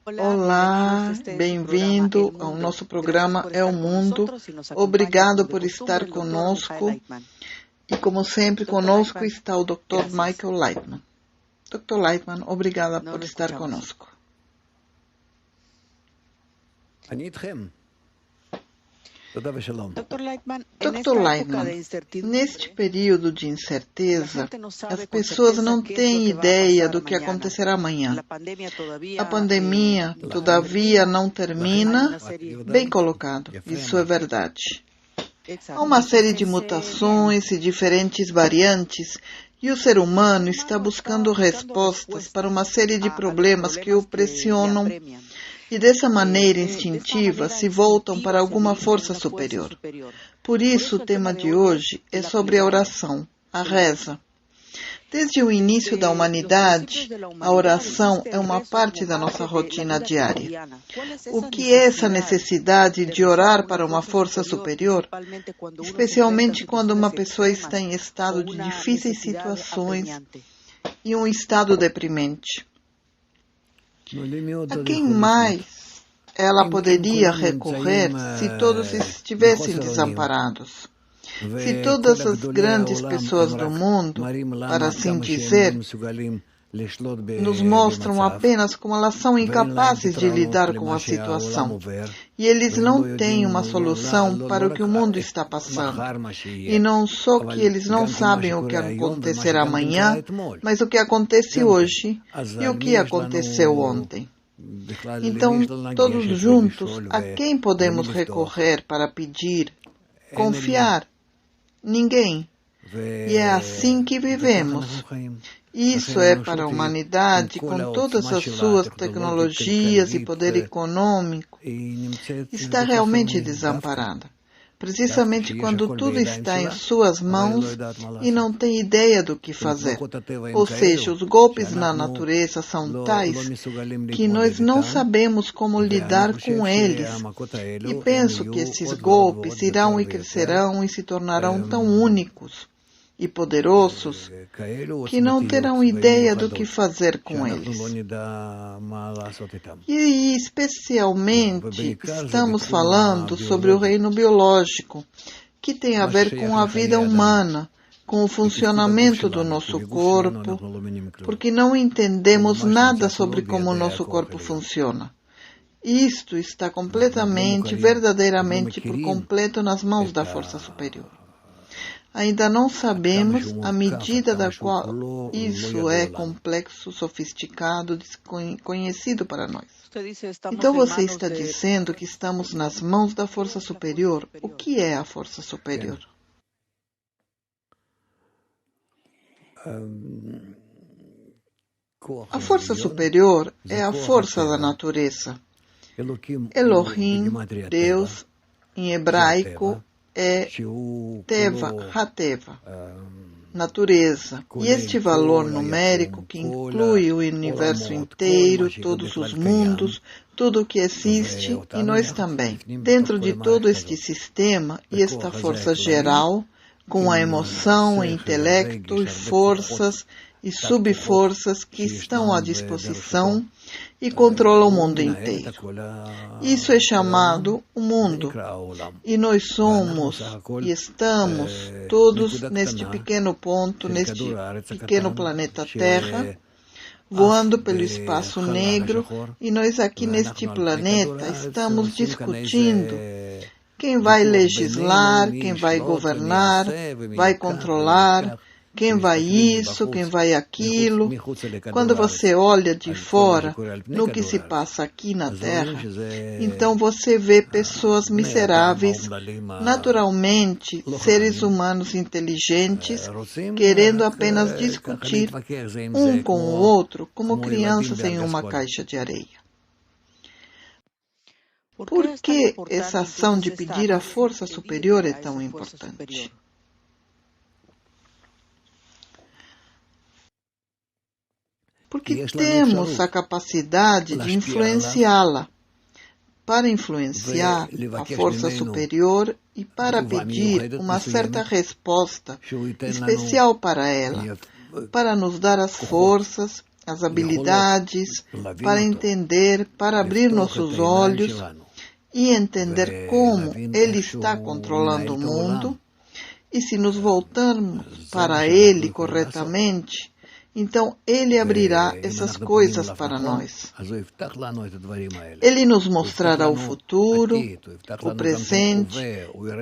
Olá, bem-vindo ao nosso programa É o Mundo. Obrigado por estar conosco. E, como sempre, conosco está o Dr. Michael Leitman. Dr. Leitman, obrigada por estar conosco. Dr. Leitman, neste período de incerteza, as pessoas não têm ideia do que acontecerá amanhã. A pandemia, todavia, não termina. Bem colocado, isso é verdade. Há uma série de mutações e diferentes variantes, e o ser humano está buscando respostas para uma série de problemas que o pressionam e dessa maneira instintiva se voltam para alguma força superior. Por isso, o tema de hoje é sobre a oração, a reza. Desde o início da humanidade, a oração é uma parte da nossa rotina diária. O que é essa necessidade de orar para uma força superior? Especialmente quando uma pessoa está em estado de difíceis situações e um estado deprimente. A quem mais ela poderia recorrer se todos estivessem desamparados? Se todas as grandes pessoas do mundo, para assim dizer, nos mostram apenas como elas são incapazes de lidar com a situação. E eles não têm uma solução para o que o mundo está passando. E não só que eles não sabem o que acontecerá amanhã, mas o que acontece hoje e o que aconteceu ontem. Então, todos juntos, a quem podemos recorrer para pedir, confiar? Ninguém. E é assim que vivemos. Isso é para a humanidade, com todas as suas tecnologias e poder econômico, está realmente desamparada. Precisamente quando tudo está em suas mãos e não tem ideia do que fazer. Ou seja, os golpes na natureza são tais que nós não sabemos como lidar com eles. E penso que esses golpes irão e crescerão e se tornarão tão únicos e poderosos que não terão ideia do que fazer com eles. E especialmente estamos falando sobre o reino biológico, que tem a ver com a vida humana, com o funcionamento do nosso corpo, porque não entendemos nada sobre como o nosso corpo funciona. Isto está completamente, verdadeiramente por completo nas mãos da força superior. Ainda não sabemos a medida da qual isso é complexo, sofisticado, desconhecido para nós. Então você está dizendo que estamos nas mãos da força superior. O que é a força superior? A força superior é a força da natureza. Elohim, Deus, em hebraico, é Teva, Hateva, natureza. E este valor numérico que inclui o universo inteiro, todos os mundos, tudo o que existe e nós também. Dentro de todo este sistema e esta força geral, com a emoção, o intelecto e forças e subforças que estão à disposição e controlam o mundo inteiro. Isso é chamado o mundo. E nós somos e estamos todos neste pequeno ponto, neste pequeno planeta Terra, voando pelo espaço negro, e nós aqui neste planeta estamos discutindo quem vai legislar, quem vai governar, vai controlar, quem vai isso, quem vai aquilo. Quando você olha de fora no que se passa aqui na Terra, então você vê pessoas miseráveis, naturalmente seres humanos inteligentes, querendo apenas discutir um com o outro como crianças em uma caixa de areia. Por que essa ação de pedir a força superior é tão importante? Porque temos a capacidade de influenciá-la. Para influenciar a força superior e para pedir uma certa resposta especial para ela, para nos dar as forças as habilidades para entender, para abrir nossos olhos e entender como Ele está controlando o mundo. E se nos voltarmos para Ele corretamente, então Ele abrirá essas coisas para nós. Ele nos mostrará o futuro, o presente.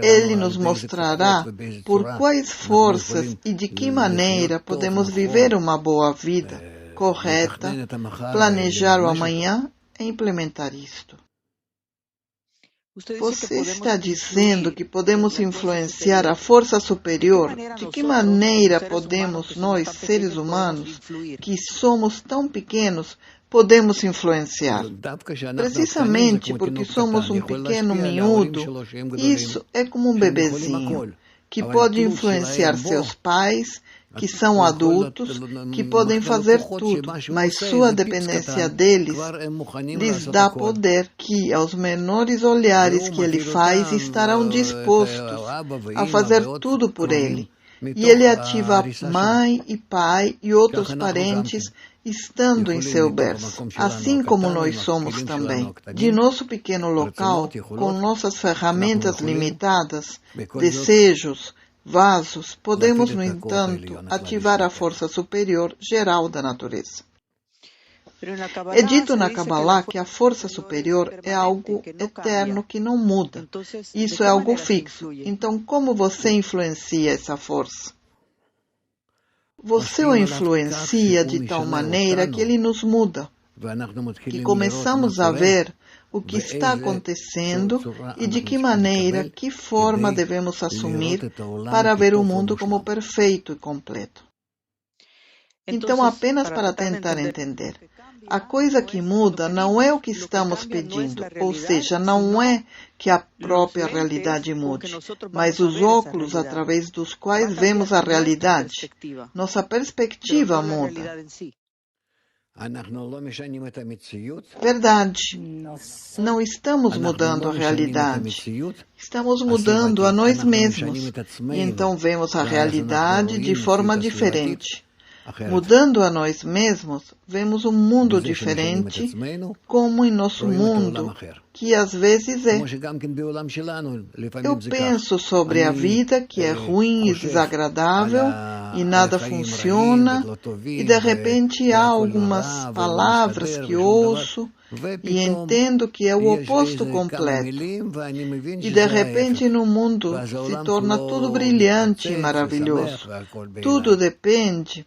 Ele nos mostrará por quais forças e de que maneira podemos viver uma boa vida correta, planejar o amanhã e implementar isto. Você está dizendo que podemos influenciar a força superior? De que maneira podemos nós, seres humanos, que somos tão pequenos, podemos influenciar? Precisamente porque somos um pequeno miúdo, isso é como um bebezinho, que pode influenciar seus pais, que são adultos, que podem fazer tudo, mas sua dependência deles lhes dá poder que, aos menores olhares que ele faz, estarão dispostos a fazer tudo por ele. E ele ativa a mãe e pai e outros parentes estando em seu berço, assim como nós somos também. De nosso pequeno local, com nossas ferramentas limitadas, desejos, vasos, podemos, no entanto, ativar a força superior geral da natureza. É dito na Kabbalah que a força superior é algo eterno que não muda. Isso é algo fixo. Então, como você influencia essa força? Você o influencia de tal maneira que ele nos muda, que começamos a ver o que está acontecendo e de que maneira, que forma devemos assumir para ver o mundo como perfeito e completo. Então, apenas para tentar entender, a coisa que muda não é o que estamos pedindo, ou seja, não é que a própria realidade mude, mas os óculos através dos quais vemos a realidade. Nossa perspectiva muda. Verdade. Não estamos mudando a realidade. Estamos mudando a nós mesmos. E então vemos a realidade de forma diferente. Mudando a nós mesmos, vemos um mundo diferente, como em nosso mundo, que às vezes é. Eu penso sobre a vida que é ruim e desagradável, e nada funciona, e de repente há algumas palavras que ouço, e entendo que é o oposto completo. E de repente no mundo se torna tudo brilhante e maravilhoso. Tudo depende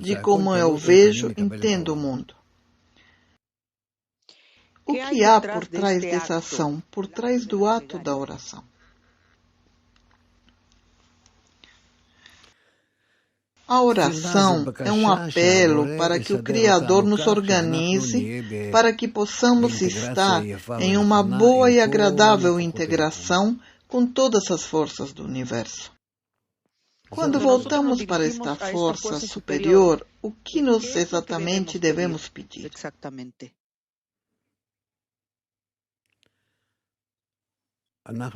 de como eu vejo e entendo o mundo. O que há por trás dessa ação, por trás do ato da oração? A oração é um apelo para que o Criador nos organize para que possamos estar em uma boa e agradável integração com todas as forças do universo. Quando voltamos para esta força superior, o que nós exatamente devemos pedir?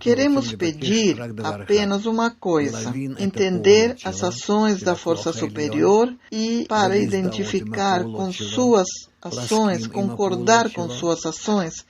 Queremos pedir apenas uma coisa: entender as ações da força superior e, para identificar com suas ações, concordar com suas ações,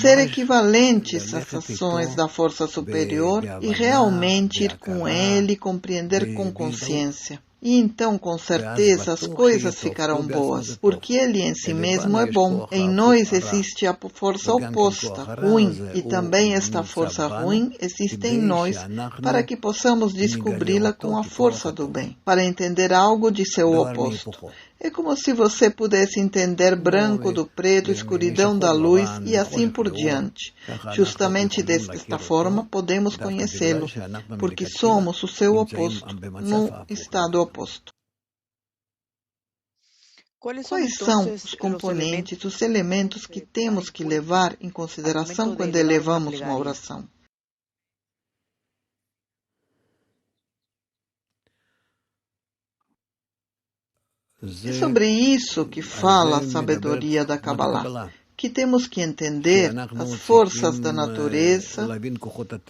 ser equivalentes às ações da força superior e realmente ir com ele e compreender com consciência. E então, com certeza, as coisas ficarão boas, porque ele em si mesmo é bom. Em nós existe a força oposta, ruim, e também esta força ruim existe em nós, para que possamos descobri-la com a força do bem, para entender algo de seu oposto. É como se você pudesse entender branco do preto, escuridão da luz e assim por diante. Justamente desta forma podemos conhecê-lo, porque somos o seu oposto, no estado oposto. Quais são os componentes, os elementos que temos que levar em consideração quando elevamos uma oração? É sobre isso que fala a sabedoria da Kabbalah, que temos que entender as forças da natureza,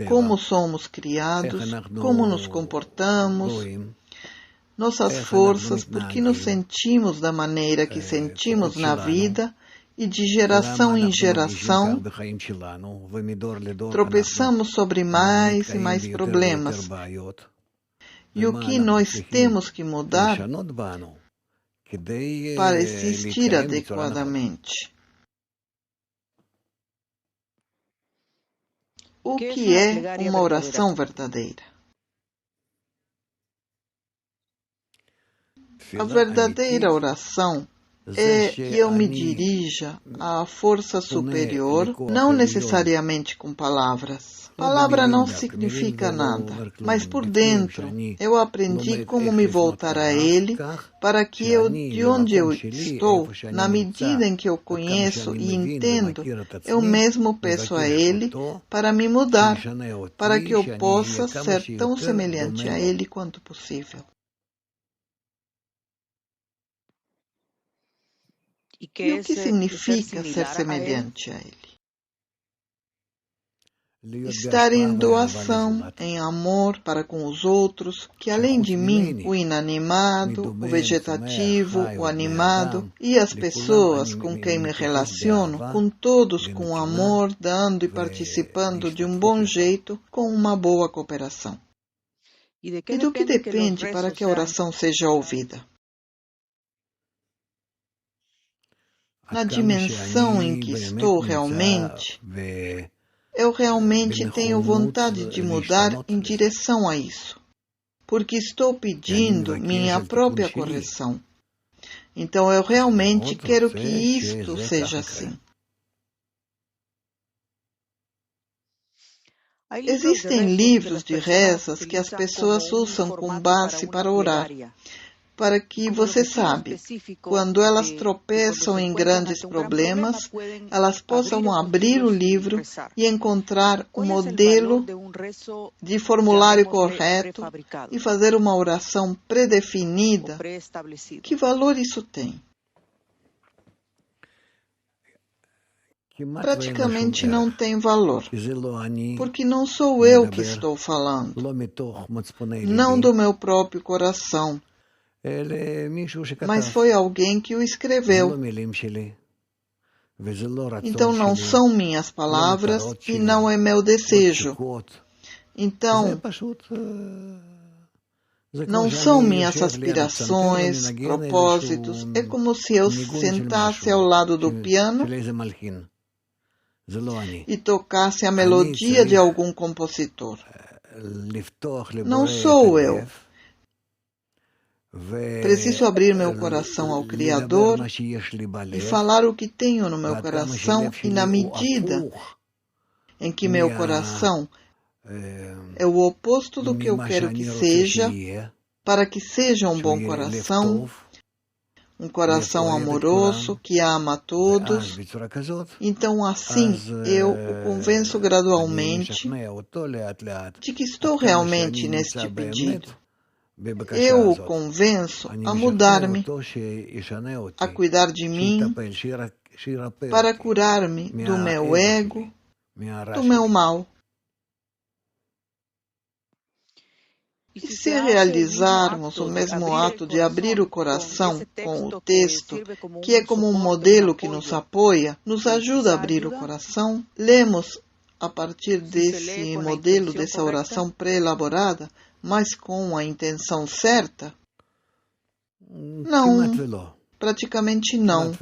como somos criados, como nos comportamos, nossas forças, porque nos sentimos da maneira que sentimos na vida e de geração em geração tropeçamos sobre mais e mais problemas. E o que nós temos que mudar para existir adequadamente? O que é uma oração verdadeira? A verdadeira oração é que eu me dirija à força superior, não necessariamente com palavras. Palavra não significa nada, mas por dentro eu aprendi como me voltar a Ele para que eu, de onde eu estou, na medida em que eu conheço e entendo, eu mesmo peço a Ele para me mudar, para que eu possa ser tão semelhante a Ele quanto possível. E o que significa ser semelhante a Ele? Estar em doação, em amor para com os outros, que além de mim, o inanimado, o vegetativo, o animado e as pessoas com quem me relaciono, com todos com amor, dando e participando de um bom jeito, com uma boa cooperação. E do que depende para que a oração seja ouvida? Na dimensão em que estou realmente, eu realmente tenho vontade de mudar em direção a isso, porque estou pedindo minha própria correção. Então eu realmente quero que isto seja assim. Existem livros de rezas que as pessoas usam com base para orar, para que você sabe, quando elas tropeçam em grandes problemas, elas possam abrir o livro e encontrar um modelo de formulário correto e fazer uma oração predefinida. Que valor isso tem? Praticamente não tem valor, porque não sou eu que estou falando, não do meu próprio coração, mas foi alguém que o escreveu. Então não são minhas palavras e não é meu desejo. Então não são minhas aspirações, propósitos. É como se eu sentasse ao lado do piano e tocasse a melodia de algum compositor. Não sou eu. Preciso abrir meu coração ao Criador e falar o que tenho no meu coração, e na medida em que meu coração é o oposto do que eu quero que seja, para que seja um bom coração, um coração amoroso que ama a todos, então assim eu o convenço gradualmente de que estou realmente neste pedido. Eu o convenço a mudar-me, a cuidar de mim, para curar-me do meu ego, do meu mal. E se realizarmos o mesmo ato de abrir o coração com o texto, que é como um modelo que nos apoia, nos ajuda a abrir o coração, lemos a partir desse modelo, dessa oração pré-elaborada, mas com a intenção certa? Não, praticamente não.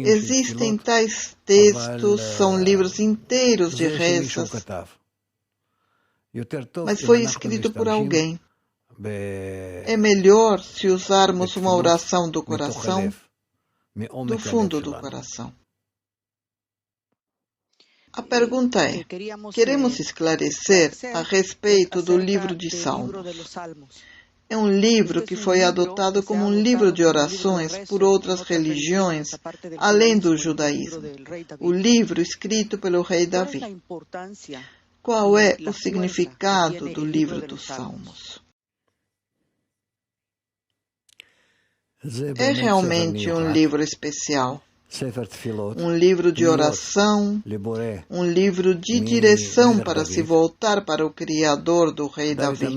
Existem tais textos, são livros inteiros de rezas, mas foi escrito por alguém. É melhor se usarmos uma oração do coração, do fundo do coração. A pergunta é, queremos esclarecer a respeito do livro de Salmos. É um livro que foi adotado como um livro de orações por outras religiões, além do judaísmo. O livro escrito pelo rei Davi. Qual é o significado do livro dos Salmos? É realmente um livro especial. um livro de oração, um livro de direção para se voltar para o Criador do rei Davi.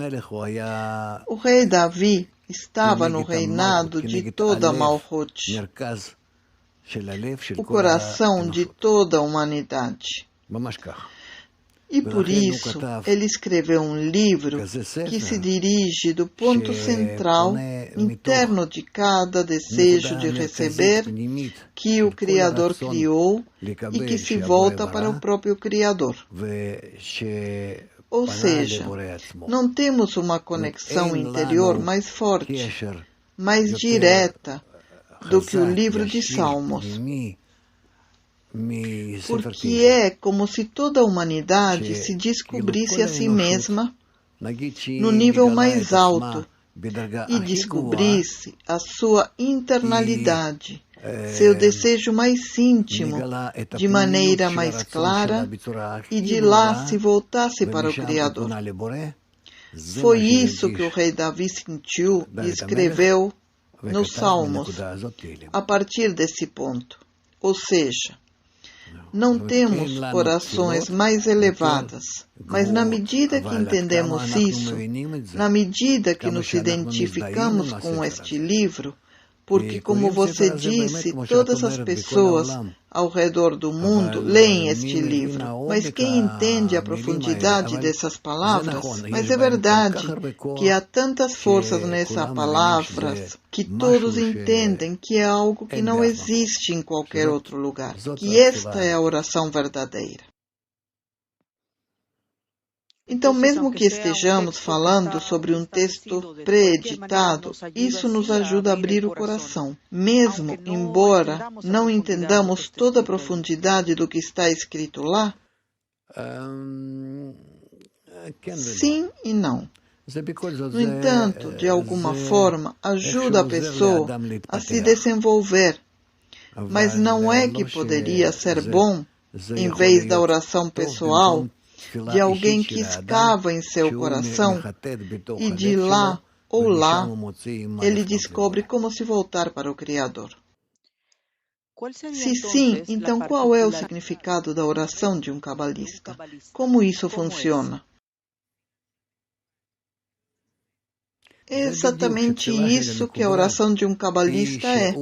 O rei Davi estava no reinado de toda Malhut, o coração de toda a humanidade. E por isso ele escreveu um livro que se dirige do ponto central interno de cada desejo de receber que o Criador criou e que se volta para o próprio Criador. Ou seja, não temos uma conexão interior mais forte, mais direta do que o livro de Salmos. Porque é como se toda a humanidade se descobrisse a si mesma no nível mais alto e descobrisse a sua internalidade, seu desejo mais íntimo, de maneira mais clara, e de lá se voltasse para o Criador. Foi isso que o rei Davi sentiu e escreveu nos Salmos, a partir desse ponto. Ou seja, não temos corações mais elevadas, mas na medida que entendemos isso, na medida que nos identificamos com este livro, porque, como você disse, todas as pessoas ao redor do mundo leem este livro, mas quem entende a profundidade dessas palavras? Mas é verdade que há tantas forças nessas palavras que todos entendem que é algo que não existe em qualquer outro lugar, que esta é a oração verdadeira. Então, mesmo que estejamos falando sobre um texto pré-editado, isso nos ajuda a abrir o coração. Mesmo embora não entendamos toda a profundidade do que está escrito lá, sim e não. No entanto, de alguma forma, ajuda a pessoa a se desenvolver. Mas não é que poderia ser bom, em vez da oração pessoal, de alguém que escava em seu coração e de lá ou lá ele descobre como se voltar para o Criador. Se sim, então qual é o significado da oração de um cabalista? Como isso funciona? É exatamente isso que a oração de um cabalista é.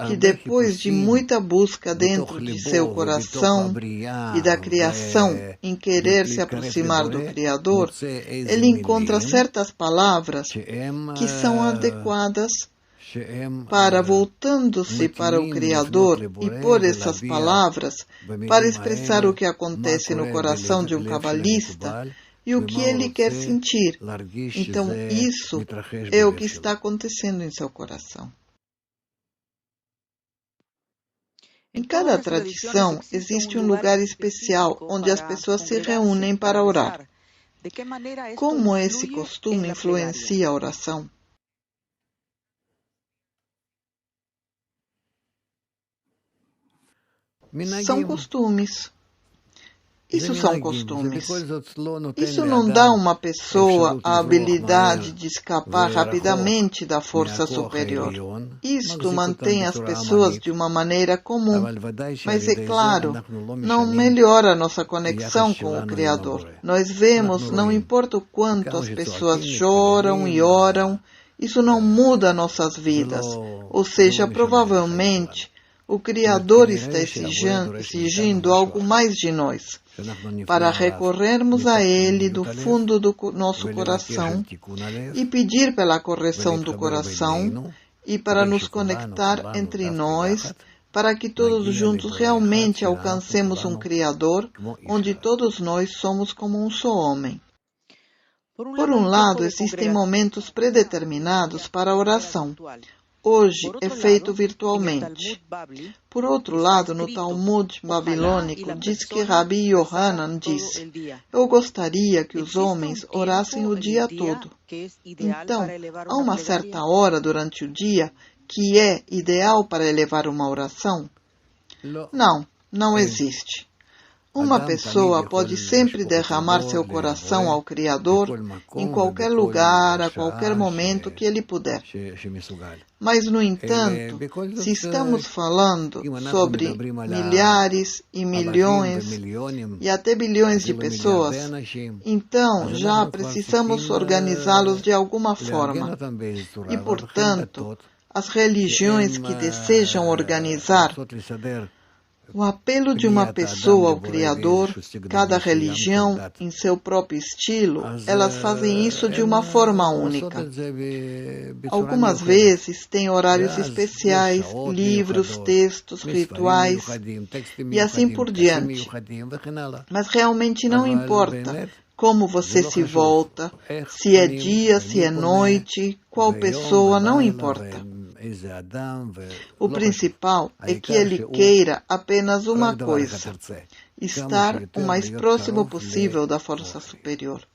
Que depois de muita busca dentro de seu coração e da criação em querer se aproximar do Criador, ele encontra certas palavras que são adequadas para, voltando-se para o Criador e por essas palavras, para expressar o que acontece no coração de um cabalista e o que ele quer sentir. Então, isso é o que está acontecendo em seu coração. Em cada tradição existe um lugar especial onde as pessoas se reúnem para orar. Como esse costume influencia a oração? São costumes. Isso são costumes. Isso não dá a uma pessoa a habilidade de escapar rapidamente da força superior. Isto mantém as pessoas de uma maneira comum, mas é claro, não melhora nossa conexão com o Criador. Nós vemos, não importa o quanto as pessoas choram e oram, isso não muda nossas vidas. Ou seja, provavelmente, o Criador está exigindo algo mais de nós, para recorrermos a Ele do fundo do nosso coração e pedir pela correção do coração e para nos conectar entre nós, para que todos juntos realmente alcancemos um Criador, onde todos nós somos como um só homem. Por um lado, existem momentos predeterminados para a oração. Hoje é feito virtualmente. Por outro lado, no Talmud babilônico, diz que Rabi Yohanan disse: eu gostaria que os homens orassem o dia todo. Então, há uma certa hora durante o dia que é ideal para elevar uma oração? Não, não existe. Uma pessoa pode sempre derramar seu coração ao Criador em qualquer lugar, a qualquer momento que ele puder. Mas, no entanto, se estamos falando sobre milhares e milhões e até bilhões de pessoas, então já precisamos organizá-los de alguma forma. E, portanto, as religiões que desejam organizar o apelo de uma pessoa ao Criador, cada religião em seu próprio estilo, elas fazem isso de uma forma única. Algumas vezes têm horários especiais, livros, textos, rituais e assim por diante. Mas realmente não importa como você se volta, se é dia, se é noite, qual pessoa, não importa. O principal é que ele queira apenas uma coisa: estar o mais próximo possível da força superior.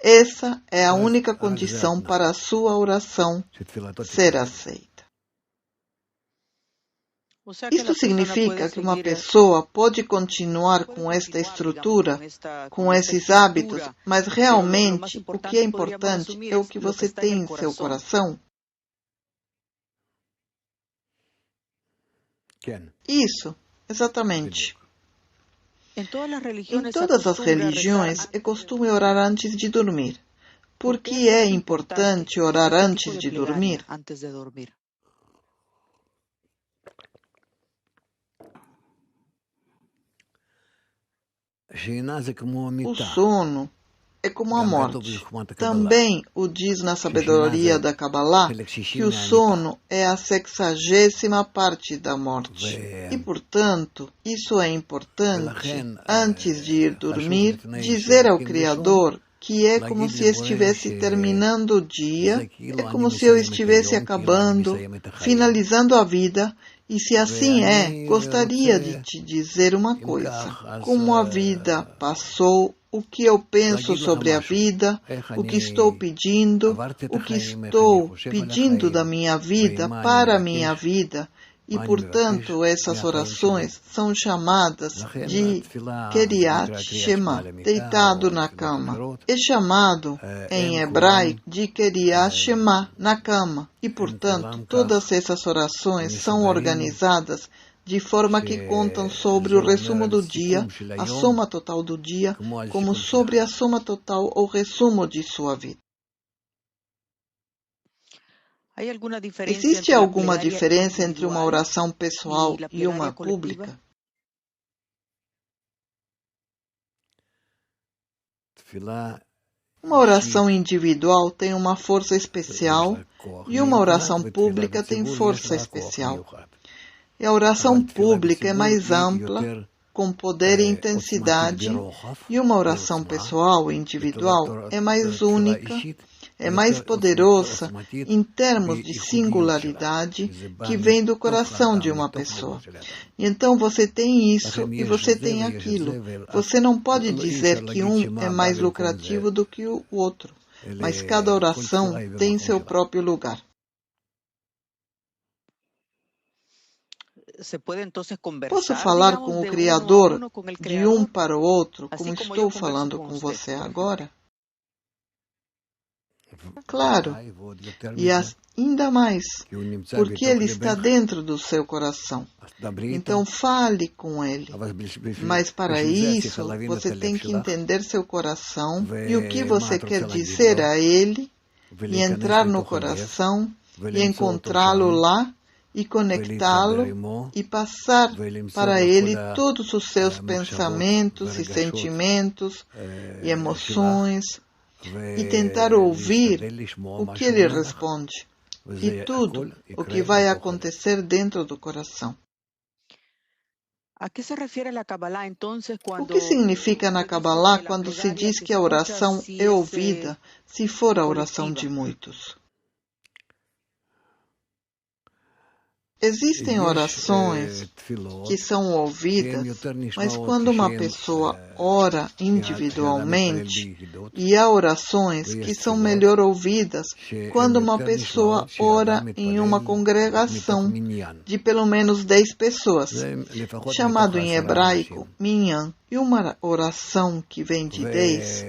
Essa é a única condição para a sua oração ser aceita. Isto significa que uma pessoa pode continuar com esta estrutura, com esses hábitos, mas realmente o que é importante é o que você tem em seu coração? Isso, exatamente. Em todas as religiões é costume orar antes de dormir. Por que é importante orar antes de dormir? O sono é como a morte. Também o diz na sabedoria da Kabbalah que o sono é a 60ª parte da morte. E, portanto, isso é importante, antes de ir dormir, dizer ao Criador que é como se estivesse terminando o dia, é como se eu estivesse acabando, finalizando a vida. E se assim é, gostaria de te dizer uma coisa: como a vida passou, o que eu penso sobre a vida, o que estou pedindo da minha vida para a minha vida. E, portanto, essas orações são chamadas de Kiryat Shema, deitado na cama. É chamado, em hebraico, de Kiryat Shema, na cama. E, portanto, todas essas orações são organizadas de forma que contam sobre o resumo do dia, a soma total do dia, como sobre a soma total ou resumo de sua vida. Existe alguma diferença entre uma oração pessoal e uma pública? Uma oração individual tem uma força especial e uma oração pública tem força especial. E a oração pública é mais ampla, com poder e intensidade, e uma oração pessoal e individual é mais única, é mais poderosa em termos de singularidade que vem do coração de uma pessoa. E então você tem isso e você tem aquilo. Você não pode dizer que um é mais lucrativo do que o outro, mas cada oração tem seu próprio lugar. Posso falar com o Criador de um para o outro, como estou falando com você agora? Claro, e ainda mais, porque ele está dentro do seu coração. Então fale com ele. Mas para isso, você tem que entender seu coração e o que você quer dizer a ele, e entrar no coração, e encontrá-lo lá, e conectá-lo e passar para ele todos os seus pensamentos e sentimentos e emoções e tentar ouvir o que ele responde e tudo o que vai acontecer dentro do coração. O que significa na Kabbalah quando se diz que a oração é ouvida se for a oração de muitos? Existem orações que são ouvidas, mas quando uma pessoa ora individualmente, e há orações que são melhor ouvidas quando uma pessoa ora em uma congregação de pelo menos 10 pessoas, chamado em hebraico minyan. E uma oração que vem de 10,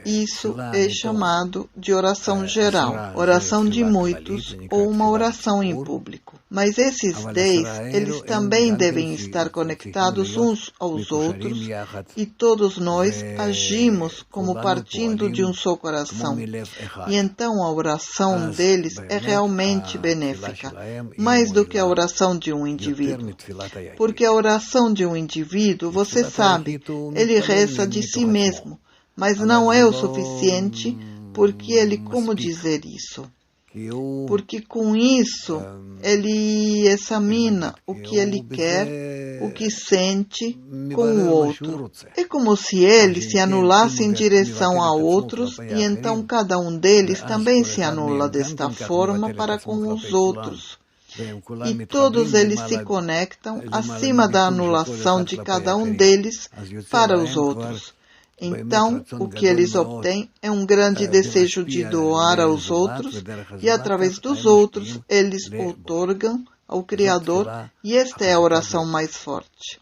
isso é chamado de oração geral, oração de muitos ou uma oração em público. Mas esses 10, eles também devem estar conectados uns aos outros e todos nós agimos como partindo de um só coração. E então a oração deles é realmente benéfica, mais do que a oração de um indivíduo. Porque a oração de um indivíduo, você sabe, ele reza de si mesmo, mas não é o suficiente, porque ele, como dizer isso? Porque com isso, ele examina o que ele quer, o que sente com o outro. É como se ele se anulasse em direção a outros, e então cada um deles também se anula desta forma para com os outros. E todos eles se conectam acima da anulação de cada um deles para os outros. Então, o que eles obtêm é um grande desejo de doar aos outros, e através dos outros, eles outorgam ao Criador, e esta é a oração mais forte.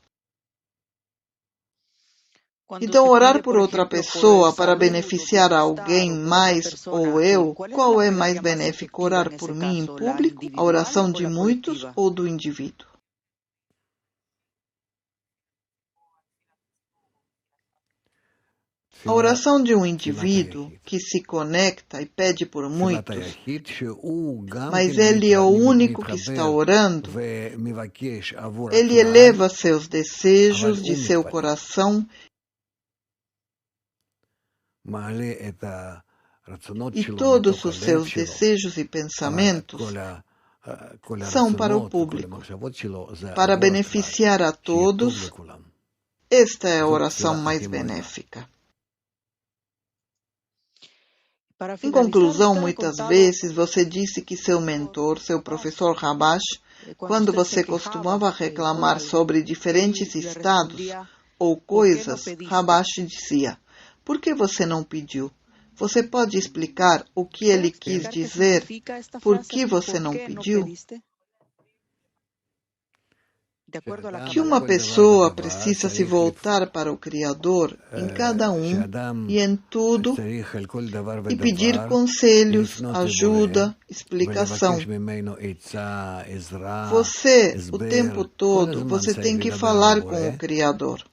Então, orar por outra pessoa para beneficiar alguém mais ou eu, qual é mais benéfico? Orar por mim em público, a oração de muitos ou do indivíduo? A oração de um indivíduo que se conecta e pede por muitos, mas ele é o único que está orando, ele eleva seus desejos de seu coração e todos os seus desejos e pensamentos são para o público, para beneficiar a todos. Esta é a oração mais benéfica. Em conclusão, muitas vezes você disse que seu mentor, seu professor Rabash, quando você costumava reclamar sobre diferentes estados ou coisas, Rabash dizia: por que você não pediu? Você pode explicar o que ele quis dizer? Por que você não pediu? Que uma pessoa precisa se voltar para o Criador em cada um e em tudo e pedir conselhos, ajuda, explicação. Você, o tempo todo, você tem que falar com o Criador.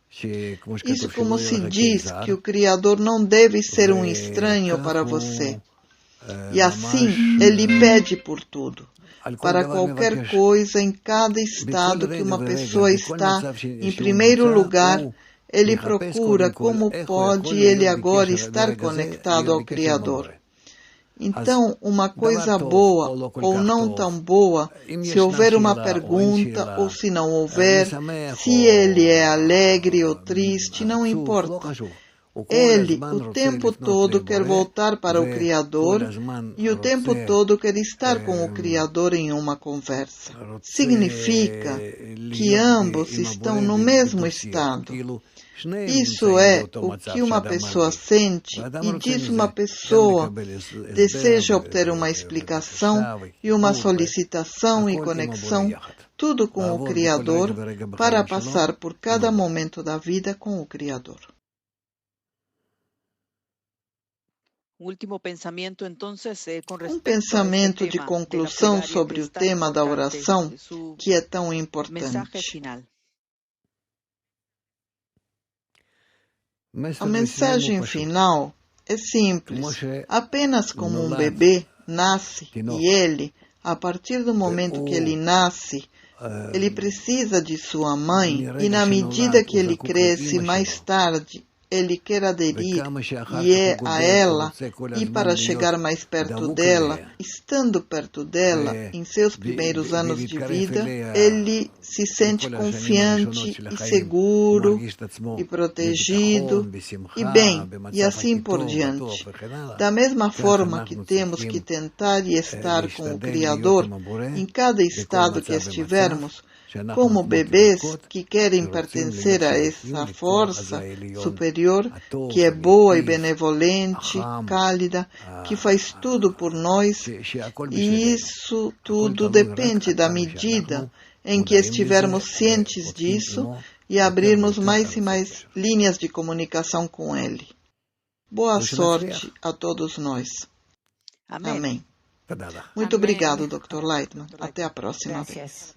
Isso como se diz que o Criador não deve ser um estranho para você. E assim, ele pede por tudo. Para qualquer coisa, em cada estado que uma pessoa está, em primeiro lugar, ele procura como pode ele agora estar conectado ao Criador. Então, uma coisa boa ou não tão boa, se houver uma pergunta ou se não houver, se ele é alegre ou triste, não importa. Ele, o tempo todo, quer voltar para o Criador e o tempo todo quer estar com o Criador em uma conversa. Significa que ambos estão no mesmo estado. Isso é o que uma pessoa sente, e disso uma pessoa deseja obter uma explicação e uma solicitação e conexão, tudo com o Criador, para passar por cada momento da vida com o Criador. Um pensamento de conclusão sobre o tema da oração, que é tão importante. A mensagem final é simples. Apenas como um bebê nasce e ele, a partir do momento que ele nasce, ele precisa de sua mãe, e na medida que ele cresce mais tarde, ele quer aderir e é a ela, e para chegar mais perto dela, estando perto dela, em seus primeiros anos de vida, ele se sente confiante e seguro e protegido e bem, e assim por diante. Da mesma forma que temos que tentar e estar com o Criador em cada estado que estivermos, como bebês que querem pertencer a essa força superior, que é boa e benevolente, cálida, que faz tudo por nós, e isso tudo depende da medida em que estivermos cientes disso e abrirmos mais e mais linhas de comunicação com Ele. Boa sorte a todos nós. Amém. Muito obrigado, Dr. Lightman. Até a próxima vez.